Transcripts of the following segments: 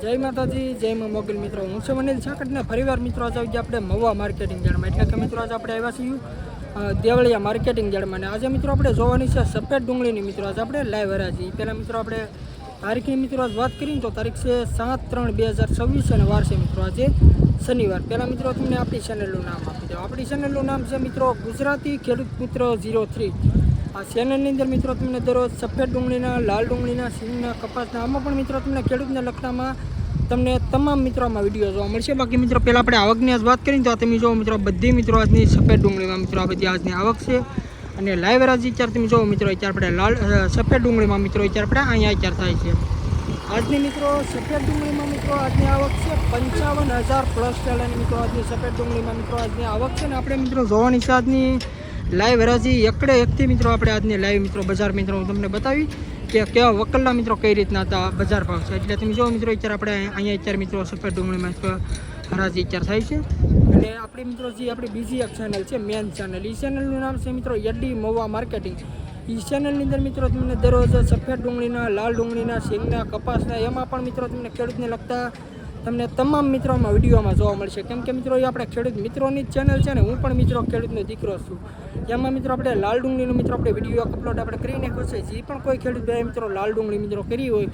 જય માતાજી, જય માં મોગલ મિત્રો. હું છું અનિલ છાકટને ફરીવાર મિત્રો આજે આવી ગયા આપણે મહુવા માર્કેટિંગ યાર્ડમાં. એટલે કે મિત્રો આજે આપણે આવ્યા છીએ દેવળિયા માર્કેટિંગ યાર્ડમાં. અને આજે મિત્રો આપણે જોવાની છે સફેદ ડુંગળીની મિત્રો આજે આપણે લાઈવ હરાજી. પહેલાં મિત્રો આપણે તારીખની મિત્રો આજ વાત કરીએ તો તારીખ છે 7/3/2026 અને વાર છે મિત્રો આજે શનિવાર. પહેલાં મિત્રો તમને આપણી ચેનલનું નામ આપી દો. આપણી ચેનલનું નામ છે મિત્રો ગુજરાતી ખેડૂત મિત્ર 03. આ ચેનલની અંદર મિત્રો તમને દરરોજ સફેદ ડુંગળીના, લાલ ડુંગળીના, સિંગના, કપાસના આમાં પણ મિત્રો તમને ખેડૂતને લગતામાં તમને તમામ મિત્રોમાં વિડીયો જોવા મળશે. બાકી મિત્રો પહેલાં આપણે આવકની આજ વાત કરીએ તો તમે જો મિત્રો બધી મિત્રો આજની સફેદ ડુંગળીમાં મિત્રો આ બધી આજની આવક છે. અને લાઈવ હરાજી અત્યારે તમે જો મિત્રો અત્યારે આપણે લાલ સફેદ ડુંગળીમાં મિત્રો અત્યારે આપણે અહીંયા અત્યારે થાય છે. આજની મિત્રો સફેદ ડુંગળીમાં મિત્રો આજની આવક છે 55,000 પ્લસ ટેલાની મિત્રો આજની સફેદ ડુંગળીમાં મિત્રો આજની આવક છે. ને આપણે મિત્રો જોવાની છે આજની લાઈવ હરાજી એકડે એકથી મિત્રો આપણે આજની લાઈવ મિત્રો બજાર મિત્રો હું તમને બતાવી કે કેવા વકલના મિત્રો કઈ રીતના હતા બજાર ભાવ છે. એટલે તમે જો મિત્રો અત્યારે આપણે અહીંયા અત્યારે મિત્રો સફેદ ડુંગળીમાં હરાજી અત્યારે થાય છે. અને આપણી મિત્રો જે આપણી બીજી એક ચેનલ છે મેન ચેનલ, એ ચેનલનું નામ છે મિત્રો યડી મહુવા માર્કેટિંગ. એ ચેનલની અંદર મિત્રો તમને દરરોજ સફેદ ડુંગળીના, લાલ ડુંગળીના, સિંગના, કપાસના એમાં પણ મિત્રો તમને ખેડૂતને લગતા તમને તમામ મિત્રોમાં વિડીયોમાં જોવા મળશે. કેમ કે મિત્રો એ આપણે ખેડૂત મિત્રોની જ ચેનલ છે ને હું પણ મિત્રો ખેડૂતનો દીકરો છું. એમાં મિત્રો આપણે લાલ ડુંગળીનો મિત્રો આપણે વિડીયો અપલોડ આપણે કરી નાખ્યો છે. જે પણ કોઈ ખેડૂત ભાઈ મિત્રો લાલ ડુંગળી મિત્રો કરી હોય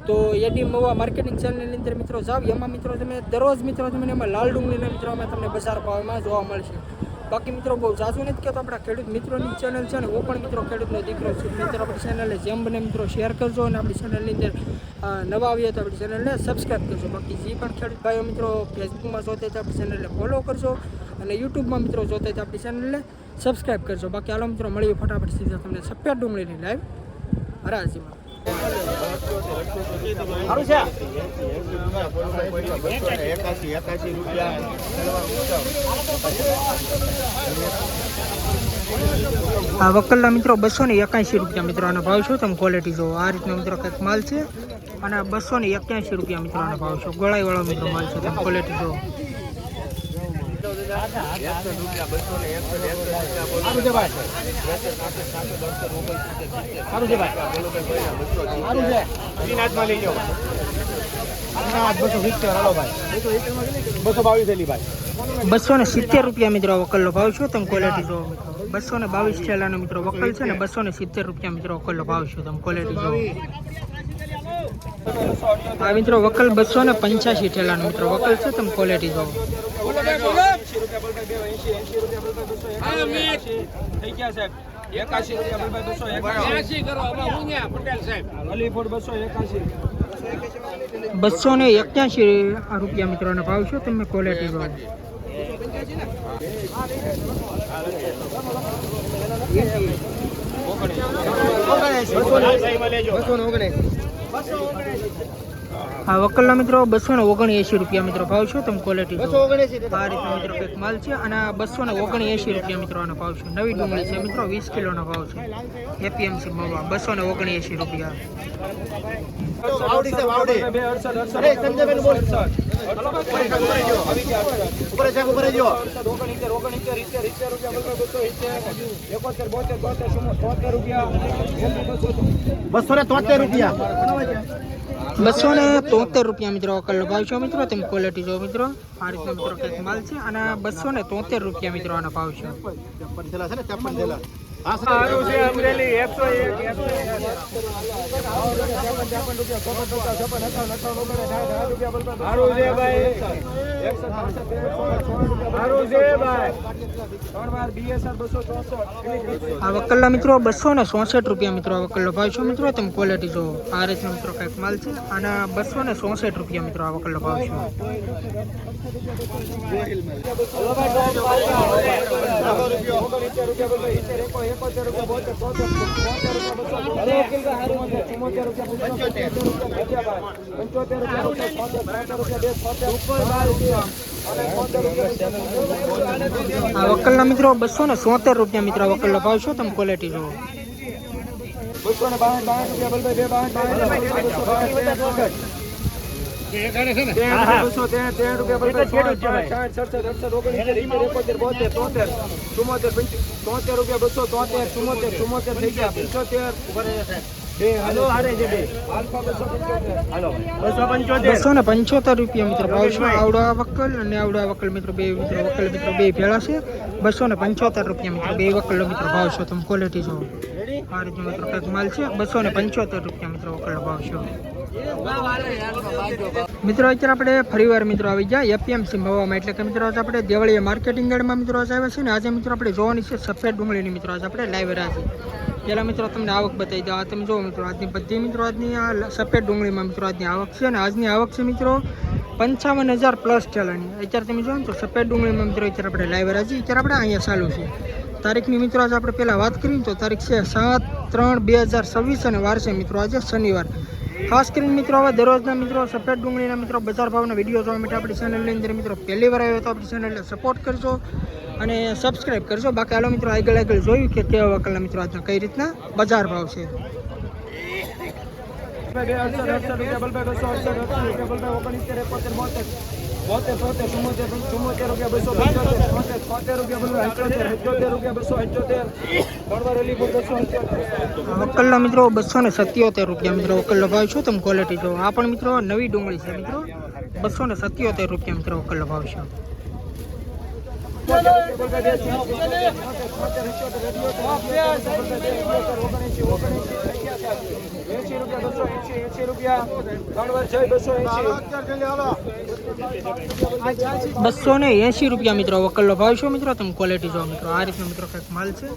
તો યડી મહુવા માર્કેટિંગ ચેનલની અંદર મિત્રો જાવ. એમાં મિત્રો તમે દરરોજ મિત્રો તમને એમાં લાલ ડુંગળીના મિત્રોમાં તમને બજાર ભાવમાં જોવા મળશે. બાકી મિત્રો બહુ ઝાઝું નથી કહેતો, આપણા ખેડૂત મિત્રોની ચેનલ છે ને હું પણ મિત્રો ખેડૂતનો દીકરો છું. મિત્રો આપણી ચેનલને જેમ બને મિત્રો શેર કરજો અને આપણી ચેનલની અંદર નવા આવીએ તો આપણી ચેનલને સબસ્ક્રાઈબ કરજો. બાકી જે પણ ખેડૂત ભાઈઓ મિત્રો ફેસબુકમાં જોતા તો આપણી ચેનલને ફોલો કરજો અને યુટ્યુબમાં મિત્રો જોતા તો આપણી ચેનલને સબસ્ક્રાઈબ કરજો. બાકી હાલો મિત્રો મળીએ ફટાફટ સીધા તમને સફેદ ડુંગળીની લાઈવ હરાજીમાં. આ વકલના મિત્રો 281 રૂપિયા મિત્રો આનો ભાવ છે. તમે ક્વોલિટી જો આ રીતનો મિત્રો કંઈક માલ છે અને 281 રૂપિયા મિત્રો આનો ભાવ છે. ગોળાઈ વાળો મિત્રો માલ છે. તમે ક્વોલિટી જો ₹270 મિત્રો વકલનો ભાવ છે. તમે ક્વોલિટી જો મિત્રો 222 ઠેલાનો મિત્રો વકલ છે ને ₹270 મિત્રો વકલનો ભાવ છે. તમે ક્વોલિટી જો આ મિત્રો વકલ 285 ઠેલાનો મિત્રો વકલ છે. તમે ક્વોલિટી જો ₹281 મિત્રોનો ભાવ છે. તમે ક્વોલિટી જો આ વકલના મિત્રો ₹279 મિત્રો ભાવ છે. તમે ક્વોલિટી આ રીતનો મિત્રો કંઈક માલ છે અને ₹279 મિત્રો આનો ભાવ છે. નવી ડુંગળી છે મિત્રો 20 કિલોનો ભાવ છે. એપીએમસી મહુવા ₹279. ₹273 મિત્રો વકલનો ભાવ છે મિત્રો. તમે ક્વોલિટી જો મિત્રો આ રીતનો મિત્રો કંઈક માલ છે અને ₹273 મિત્રો આનો ભાવ છે. આ વકલના મિત્રો ₹264 મિત્રો વકલનો ભાવ છે મિત્રો. તમે ક્વોલિટી જો આ રીતનો મિત્રો કંઈક માલ છે અને ₹264 મિત્રો આ વકલનો ભાવ છે. આ વકલના મિત્રો ₹276 મિત્રો વકલનો ભાવ છે. તમે ક્વોલિટી જો ₹273 275 રૂપિયા મિત્રો ભાવ છે. આવડા વકલ અને આવડા વકલ મિત્રો બે મિત્રો વકલ મિત્રો બે ભેળા છે. 275 રૂપિયા મિત્રો બે વકલ મિત્રો ભાવ છે. તમે ક્વોલિટી જોવો આ રીતે મિત્રો કંઈક માલ છે. 275 રૂપિયા મિત્રો વકલ ભાવ છે. મિત્રો અત્યારે આપણે ફરીવાર મિત્રો આવી ગયા એપીએમસી મવામાં, એટલે કે મિત્રો આજે આપણે દેવળિયા માર્કેટિંગ યાર્ડમાં મિત્રો આજે આવ્યા છે ને આજે મિત્રો આપણે જોવાની છે સફેદ ડુંગળીની મિત્રો આજે આપણે લાઈવ રહ્યા છીએ. પહેલાં મિત્રો તમને આવક બતાવી દો. આ તમે જુઓ મિત્રો આજની બધી મિત્રો આજની આ સફેદ ડુંગળીમાં મિત્રો આજની આવક છે અને આજની આવક છે મિત્રો 55,000 પ્લસ ચાલાની. અત્યારે તમે જુઓ ને તો સફેદ ડુંગળીમાં મિત્રો અત્યારે આપણે લાઈવ રહ્યા છીએ. અત્યારે આપણે અહીંયા ચાલુ છે તારીખની મિત્રો આજે આપણે પહેલાં વાત કરીએ તો તારીખ છે 7/3/2026 અને વાર છે મિત્રો આજે શનિવાર. ખાસ કરીને મિત્રો હવે દરરોજના મિત્રો સફેદ ડુંગળીના મિત્રો બજાર ભાવના વિડીયો જોવા માટે આપણી ચેનલની અંદર મિત્રો પહેલી વાર આવ્યો તો આપણી ચેનલને સપોર્ટ કરજો અને સબસ્ક્રાઈબ કરજો. બાકી હાલો મિત્રો આગળ જોયું કે કેવા વકલના મિત્રો આજના કઈ રીતના બજાર ભાવ છે. વકલના મિત્રો 277 રૂપિયા મિત્રો વકલનો ભાવ છે. તમે ક્વોલિટી જો આ પણ મિત્રો નવી ડુંગળી છે મિત્રો 277 રૂપિયા મિત્રો વકલનો ભાવ છે. ₹280 મિત્રો વકલનો ભાવ છે મિત્રો. તમે ક્વોલિટી જો મિત્રો આ રીતનો મિત્રો કંઈક માલ છે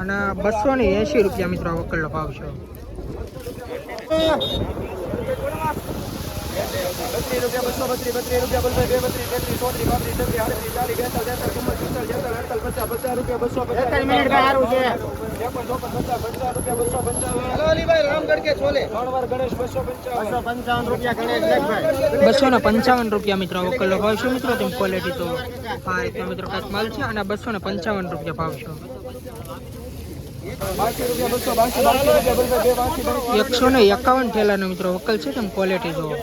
અને ₹280 મિત્રો વકલનો ભાવ છે. ₹255 મિત્રો વકલનો ભાવ છે મિત્રો. તમે ક્વોલિટી તો આ રીતનો મિત્રો કંઈક માલ છે અને ₹255 ભાવ છે. 151 ઠેલાનો મિત્રો વકલ છે. તમે ક્વોલિટી જોવો.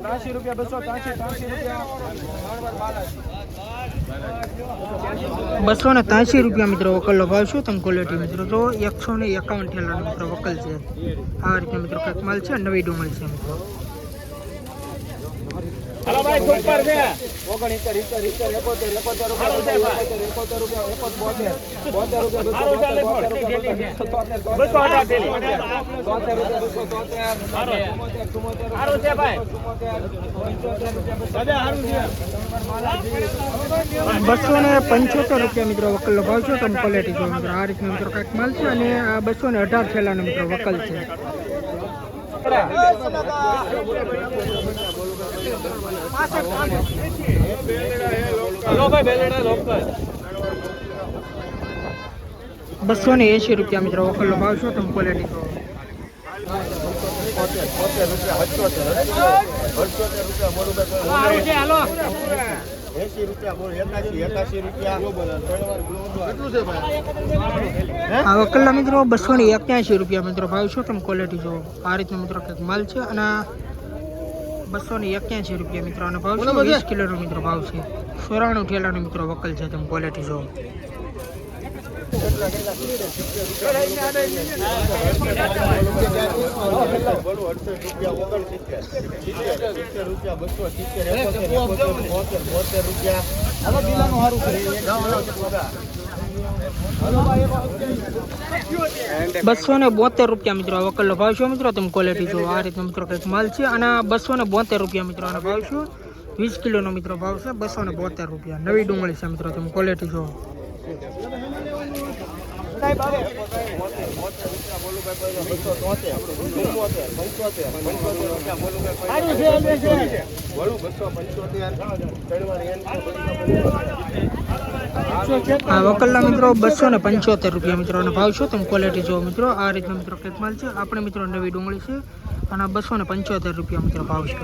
₹283 મિત્રો વકલનો ભાવ છે. તમે ક્વોલિટી મિત્રો તો 151 ઠેલાનો મિત્રો વકલ છે. આ રીતે મિત્રો કંઈક માલ છે. નવી ડુંગળી છે મિત્રો. हेलो भाई सुपर से 275 રૂપિયા મિત્રો વકલનો ભાવ છે. તમે ક્વોલિટી જો મિત્રો આ રીતનો મિત્રો કંઈક માલ છે અને આ 218 થેલાનો મિત્રો વકલ છે. हेलो भाई बेलेडा लोकल 280 રૂપિયા મિત્રો વકલનો ભાવ છે. તમે ક્વોલિટી જો 80 રૂપિયા બોલ 81 રૂપિયા આ વકલના મિત્રો 281 રૂપિયા મિત્રો ભાવ છે. તમે ક્વોલિટી જો આ રીતનો મિત્રો કંઈક માલ છે અને 281 રૂપિયા મિત્રો આનો ભાવ છે. 20 કિલોનો મિત્રો ભાવ છે. 94 ઠેલાનો મિત્રો વકલ છે. તમે ક્વોલિટી જો ₹272 મિત્રો વકલનો ભાવ છે મિત્રો. તમે ક્વોલિટી જો આ રીતનો મિત્રો કંઈક માલ છે અને 272 રૂપિયા મિત્રો આનો ભાવ છે. 20 કિલોનો મિત્રો ભાવ છે. 272 રૂપિયા નવી ડુંગળી છે મિત્રો. તમે ક્વોલિટી જો આ વકલના મિત્રો 275 રૂપિયા મિત્રો આનો ભાવ છે. તમે ક્વોલિટી જો મિત્રો આ રીતનો મિત્રો કંઈક માલ છે. આપણે મિત્રો નવી ડુંગળી છે અને 275 રૂપિયા મિત્રો ભાવ છે.